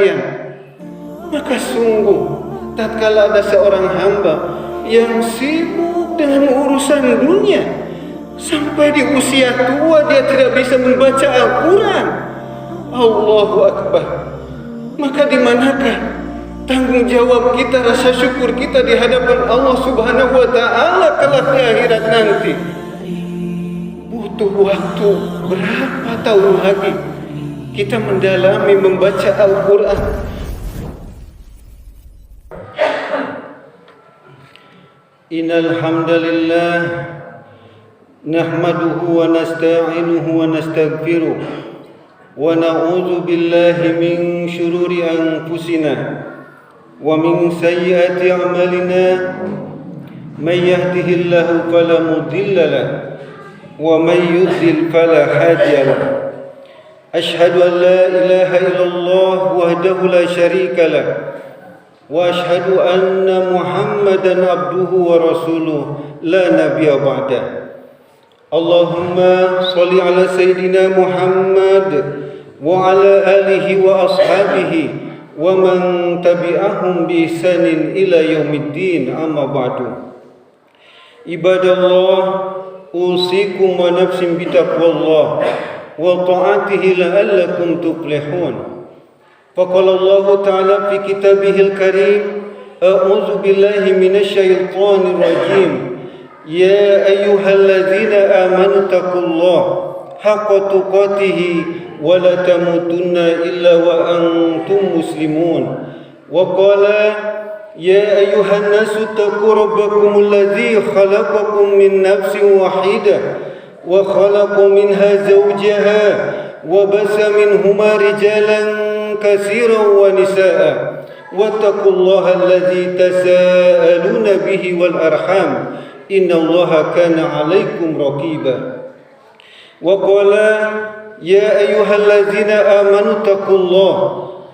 sekalian, maka sungguh tatkala ada seorang hamba yang sibuk dengan urusan dunia sampai di usia tua dia tidak bisa membaca Al-Quran, Allahu Akbar, maka di manakah tanggung jawab kita, rasa syukur kita di hadapan Allah Subhanahu wa Ta'ala kelak di akhirat nanti? Butuh waktu berapa tahun lagi kita mendalami membaca Al-Quran? Innal hamdalillah nahmaduhu wa nasta'inuhu wa nastaghfiruh wa na'udzu billahi min syururi anfusina wa min sayyiati a'malina may yahdihillahu fala mudilla lahu wa may yudlil fala hadiya lahu. Asyhadu an la ilaha illallah wahdahu la syarika lahu wa asyhadu anna Muhammadan abduhu wa rasuluh la nabiyya ba'da. Allahumma shalli ala sayyidina Muhammad wa ala alihi wa ashabihi wa man tabi'ahum bi ihsanin ila yaumiddin, amma ba'du. Ibadallah, usikum wa nafsin bi taqwallah wa ta'atihi la'allakum tuflihun. Faqala Allah Ta'ala fi kitabihil karim, a'udzu billahi minasy syaithanir rajim. Ya ayyuhalladzina amanu taqullaha haqqa tuqatih wa la tamutunna illa wa antum muslimun. Wa qala ya ayyuhan nasu taqu rabbakumul ladzi khalaqakum min nafsin wahidah wa khalaqa minha zawjaha wa basa minhuma rijalan katsiran wa nisaa wattaqullaha alladzi tasaaluna bihi wal arham innallaha kana 'alaikum raqiba. Wa qala ya ayyuhalladzina amanu taqullaha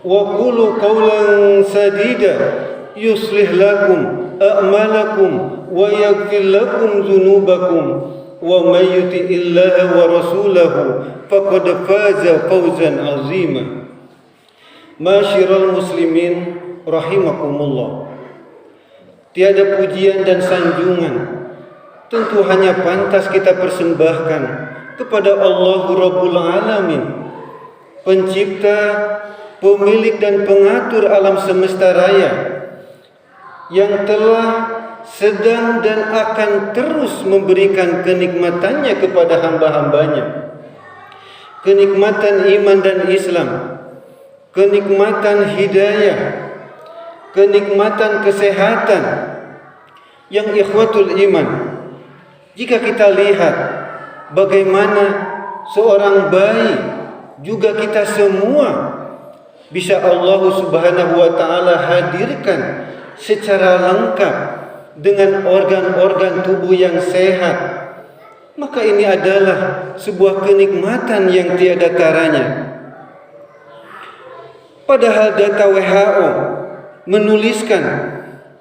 wa qulu qawlan sadida yuslih lakum a'malakum wa yaghfir lakum dzunubakum wa may yuti'illaha wa rasulahu faqad faza fawzan 'azima. Masyiral muslimin rahimakumullah, tiada pujian dan sanjungan tentu hanya pantas kita persembahkan kepada Allah Rabbul Alamin, pencipta, pemilik dan pengatur alam semesta raya, yang telah, sedang dan akan terus memberikan kenikmatannya kepada hamba-hambanya. Kenikmatan iman dan Islam, kenikmatan hidayah, kenikmatan kesehatan. Yang ikhwatul iman, jika kita lihat bagaimana seorang bayi, juga kita semua bisa Allah Subhanahu wa Ta'ala hadirkan secara lengkap dengan organ-organ tubuh yang sehat, maka ini adalah sebuah kenikmatan yang tiada taranya. Padahal data WHO menuliskan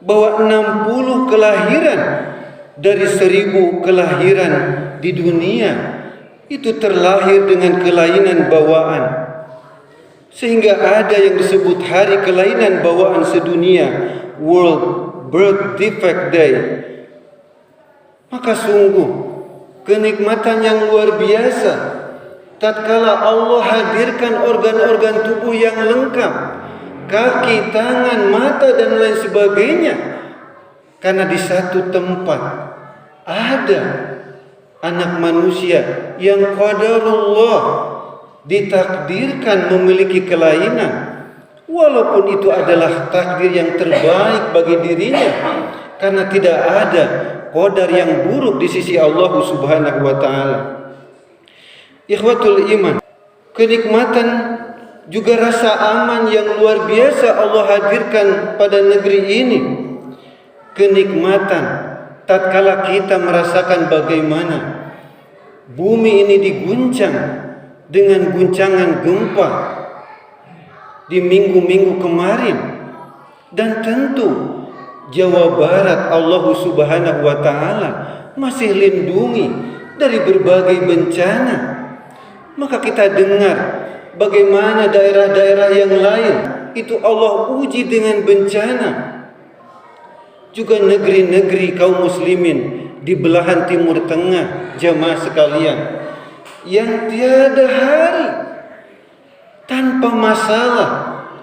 bahwa 60 kelahiran dari 1000 kelahiran di dunia itu terlahir dengan kelainan bawaan. Sehingga ada yang disebut hari kelainan bawaan sedunia, World Birth Defect Day. Maka sungguh kenikmatan yang luar biasa tatkala Allah hadirkan organ-organ tubuh yang lengkap, kaki, tangan, mata dan lain sebagainya. Karena di satu tempat ada anak manusia yang qadarullah ditakdirkan memiliki kelainan, walaupun itu adalah takdir yang terbaik bagi dirinya, karena tidak ada qadar yang buruk di sisi Allah Subhanahu wa Ta'ala. Ikhwatul iman, kenikmatan juga rasa aman yang luar biasa Allah hadirkan pada negeri ini. Kenikmatan tatkala kita merasakan bagaimana bumi ini diguncang dengan guncangan gempa di minggu-minggu kemarin, dan tentu Jawa Barat Allah Subhanahu wa Ta'ala masih lindungi dari berbagai bencana. Maka kita dengar bagaimana daerah-daerah yang lain itu Allah uji dengan bencana. Juga negeri-negeri kaum muslimin di belahan timur tengah, jamaah sekalian, yang tiada hari tanpa masalah,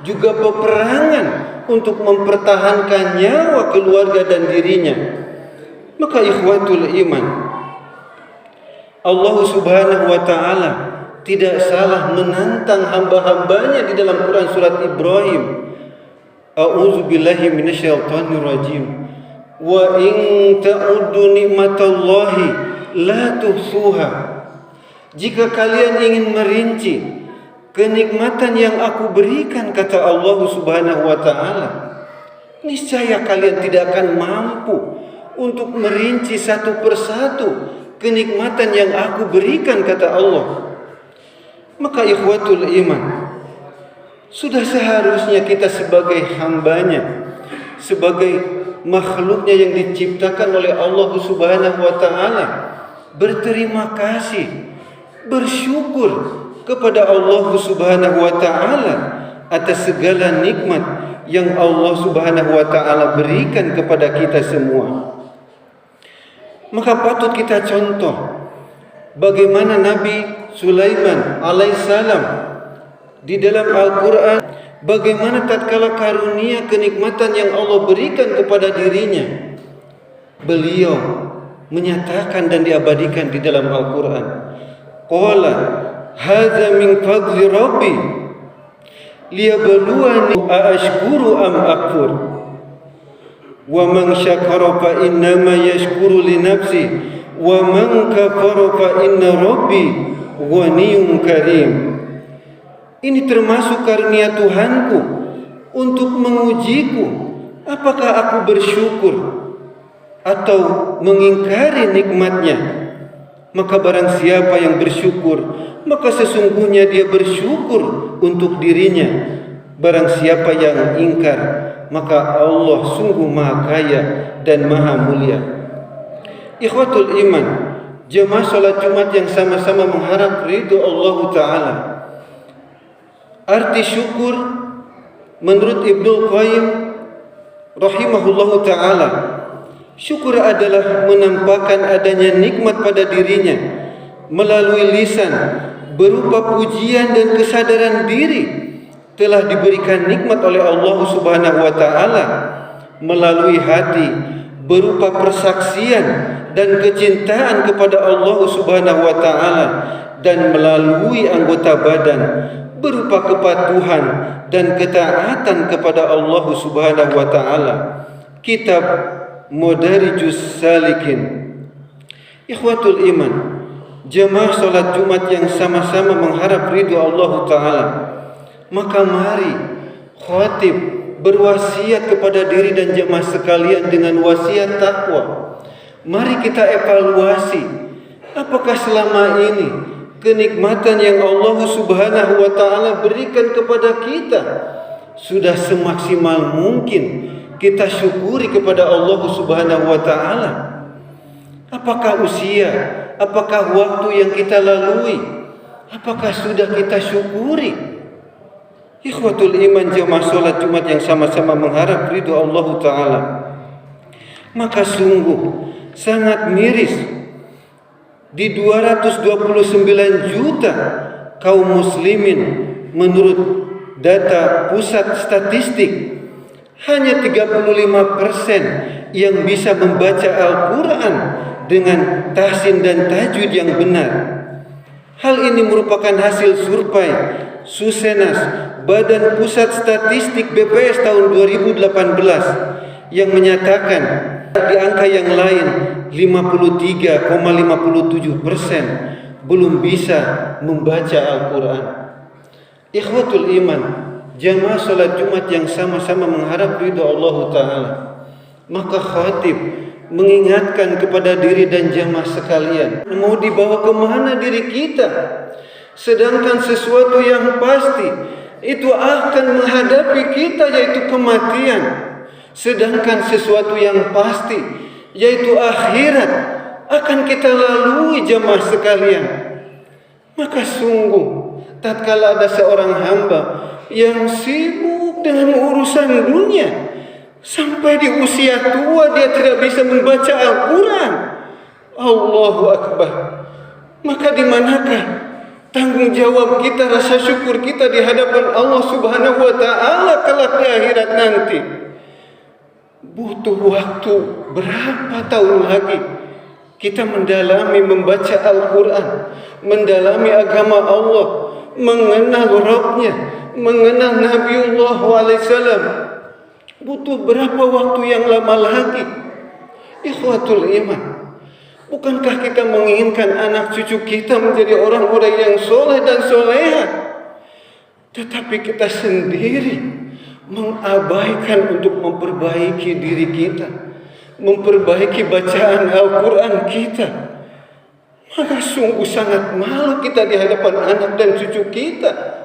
juga peperangan untuk mempertahankan nyawa keluarga dan dirinya. Maka ikhwatul iman, Allah subhanahu wa ta'ala tidak salah menantang hamba-hambanya di dalam Quran surat Ibrahim. A'udzu billahi minasyaitonir rajim. Wa in ta'uddu nikmatallahi la tuhsuha. Jika kalian ingin merinci kenikmatan yang aku berikan, kata Allah subhanahu wa ta'ala, niscaya kalian tidak akan mampu untuk merinci satu persatu kenikmatan yang aku berikan, kata Allah. Maka ikhwatul iman, sudah seharusnya kita sebagai hambanya, sebagai makhluknya yang diciptakan oleh Allah subhanahu wa ta'ala, berterima kasih, bersyukur kepada Allah subhanahu wa ta'ala atas segala nikmat yang Allah subhanahu wa ta'ala berikan kepada kita semua. Maka patut kita contoh bagaimana Nabi Sulaiman alaihissalam di dalam Al-Quran, bagaimana tatkala karunia kenikmatan yang Allah berikan kepada dirinya, beliau menyatakan dan diabadikan di dalam Al-Quran, qala hadza min fadli rabbi liyabluwani aashkuru am akfur wa man syakara fa innama yashkuru li nafsi wa man kafara fa inna rabbi ghaniyyun karim. Ini termasuk karunia Tuhanku untuk mengujiku, apakah aku bersyukur atau mengingkari nikmatnya. Maka barang siapa yang bersyukur, maka sesungguhnya dia bersyukur untuk dirinya. Barang siapa yang ingkar, maka Allah sungguh maha kaya dan maha mulia. Ikhwatul iman, jemaah salat Jumat yang sama-sama mengharap ridho Allah Ta'ala. Arti syukur menurut Ibnu Qayyim rahimahullahu ta'ala, syukur adalah menampakkan adanya nikmat pada dirinya melalui lisan berupa pujian dan kesadaran diri telah diberikan nikmat oleh Allah subhanahu wa ta'ala, melalui hati berupa persaksian dan kecintaan kepada Allah subhanahu wa ta'ala, dan melalui anggota badan berupa kepatuhan dan ketaatan kepada Allah subhanahu wa ta'ala. Kitab Madarijus Salikin. Ikhwatul iman, jemaah salat Jumat yang sama-sama mengharap ridho Allah Ta'ala, maka mari khatib berwasiat kepada diri dan jemaah sekalian dengan wasiat takwa. Mari kita evaluasi, apakah selama ini kenikmatan yang Allah subhanahu wa ta'ala berikan kepada kita sudah semaksimal mungkin kita syukuri kepada Allah subhanahu wa ta'ala. Apakah usia, apakah waktu yang kita lalui, apakah sudah kita syukuri? Ikhwatul iman, jemaah salat Jumat yang sama-sama mengharap ridho Allah Ta'ala, maka sungguh sangat miris di 229 juta kaum muslimin menurut data pusat statistik, hanya 35% yang bisa membaca Al-Quran dengan tahsin dan tajwid yang benar. Hal ini merupakan hasil survei Susenas, Badan Pusat Statistik BPS tahun 2018, yang menyatakan di angka yang lain 53,57% belum bisa membaca Al-Quran. Ikhwatul iman, jamaah salat Jumat yang sama-sama mengharap ridho Allah Ta'ala, maka khatib mengingatkan kepada diri dan jamaah sekalian, mau dibawa kemana diri kita? Sedangkan sesuatu yang pasti itu akan menghadapi kita, yaitu kematian. Sedangkan sesuatu yang pasti, yaitu akhirat, akan kita lalui jamaah sekalian. Maka sungguh tatkala ada seorang hamba yang sibuk urusan dunia. Sampai di usia tua dia tidak bisa membaca Al-Quran. Allahu Akbar. Maka di manakah tanggung jawab kita, rasa syukur kita di hadapan Allah Subhanahu wa Ta'ala kelak di akhirat nanti? Butuh waktu berapa tahun lagi kita mendalami membaca Al-Quran, mendalami agama Allah, mengenal Rabbnya, mengenal Nabiullah SAW. Butuh berapa waktu yang lama lagi? Ikhwatul iman, bukankah kita menginginkan anak cucu kita menjadi orang-orang yang soleh dan soleha? Tetapi kita sendiri mengabaikan untuk memperbaiki diri kita, memperbaiki bacaan Al-Quran kita. Maka sungguh sangat malu kita di hadapan anak dan cucu kita.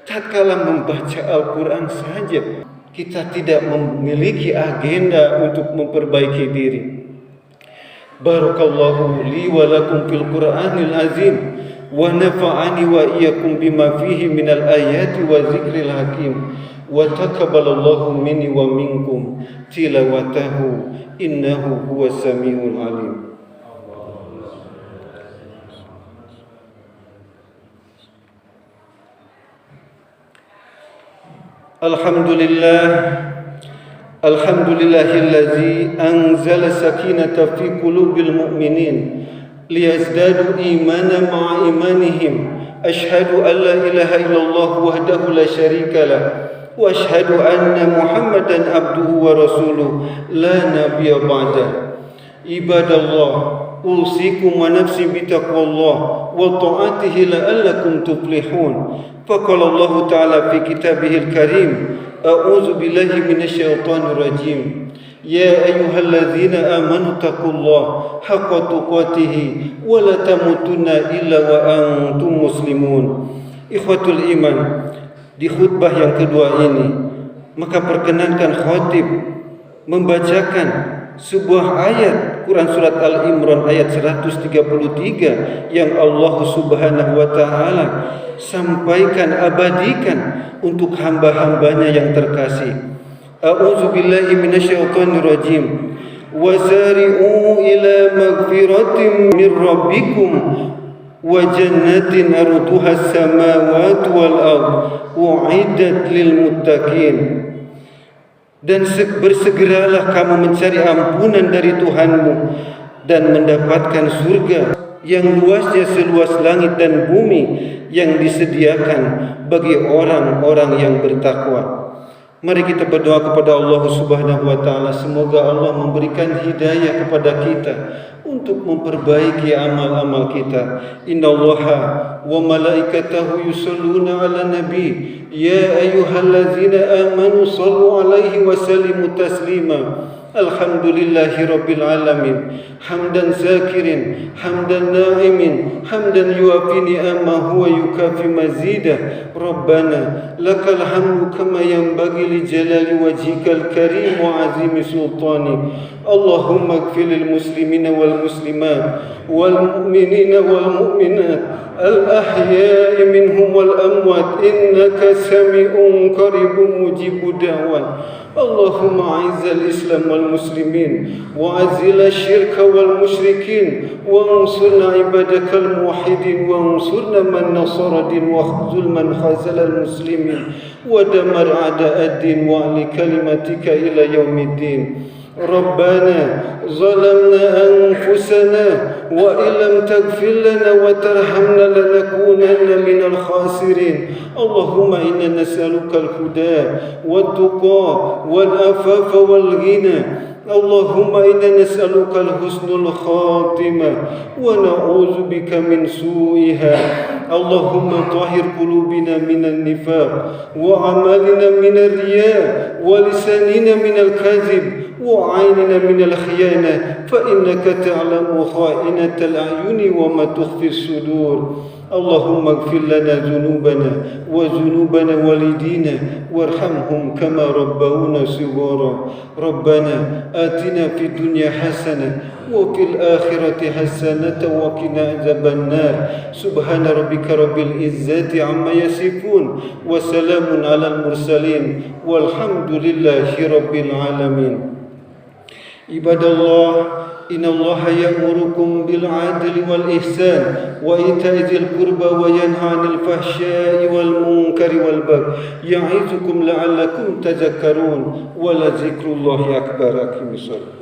Tatkala membaca Al-Quran saja kita tidak memiliki agenda untuk memperbaiki diri. Barakallahu li wa lakum fil Qur'anil azim wa nafa'ani wa iyyakum bima fihi minal ayati wa zikril hakim wa taqabbalallahu minni wa minkum tilawatahu innahu huwas samiul alim. Alhamdulillahillazi anzala sakinata fi qulubil mu'minin liyazdadu imanan ma'a imanihim. Ashhadu an la ilaha illallah wahdahu la syarika lah wa ashhadu anna Muhammadan abduhu wa rasuluh la nabiyya ba'da. Ibadallah, usikum wa nafsi bitaqwallah wa ta'atihi la'allakum tuflihun. Faqala Allah Ta'ala fi kitabihil karim, a'udzu billahi minasyaitonir rajim. Ya ayyuhalladzina amanu taqullaha haqqa tuqatih wa la tamutunna illa wa antum muslimun. Ikhwatul iman, di khutbah yang kedua ini maka perkenankan khatib membacakan sebuah ayat Quran surat Al-Imran ayat 133 yang Allah Subhanahu wa Ta'ala sampaikan, abadikan untuk hamba-hambanya yang terkasih. A'udzu billahi minasyaitonir rajim. Wasari'u ila magfiratin min rabbikum wa jannatin arduha as-samawati wal ard u'iddat lil muttaqin. Dan bersegeralah kamu mencari ampunan dari Tuhanmu dan mendapatkan surga yang luasnya seluas langit dan bumi yang disediakan bagi orang-orang yang bertakwa. Mari kita berdoa kepada Allah Subhanahu wa Ta'ala, semoga Allah memberikan hidayah kepada kita untuk memperbaiki amal-amal kita. Innallaha wa malaikatahu yusholluna 'alan nabi ya ayyuhallazina amanu shallu 'alaihi wa sallimu taslima. Alhamdulillahi rabbil alamin, hamdan zakirin, hamdan na'imin, hamdan yuafi ni'amahu wa yukafi mazidah. Rabbana lakal hamdu kama yanbaghi li jalali wajhikal karim wa azimi sultani. Allahumma ighfir lil muslimina wal muslimat wal mu'minina wal mu'minat al ahya'i minhum wal amwat innaka sami'un qaribun mujibud da'wat. اللهم أعز الإسلام والمسلمين وأذل الشرك والمشركين وانصرنا عبادك الموحدين وانصرنا من نصر الدين واخذل من خذل المسلمين ودمر أعداء الدين وأعل كلمتك إلى يوم الدين. ربنا ظلمنا أنفسنا وإن لم تغفر لنا وترحمنا لنكونن من الخاسرين. اللهم إنا نسألك الهدى والتقى والعفاف والغنى. اللهم إنا نسألك الحسن الخاتمة ونعوذ بك من سوءها. اللهم طهر قلوبنا من النفاق وأعمالنا من الرياء ولساننا من الكذب وعيننا من الخيانة فإنك تعلم خائنة الأعين وما تخفي الصدور. اللهم اغفر لنا ذنوبنا وذنوب والدينا وارحمهم كما ربونا صغارا. ربنا آتنا في الدنيا حسنة وفي الآخرة حسنة وقنا عذاب النار. سبحان ربك رب العزة عما يصفون وسلام على المرسلين والحمد لله رب العالمين. عباد الله، إن الله يأمركم بالعدل والإحسان وإيتاء ذي القربى وينهى عن الفحشاء والمنكر والبغي يعظكم لعلكم تذكرون ولذكر الله أكبر. أقم الصلاة.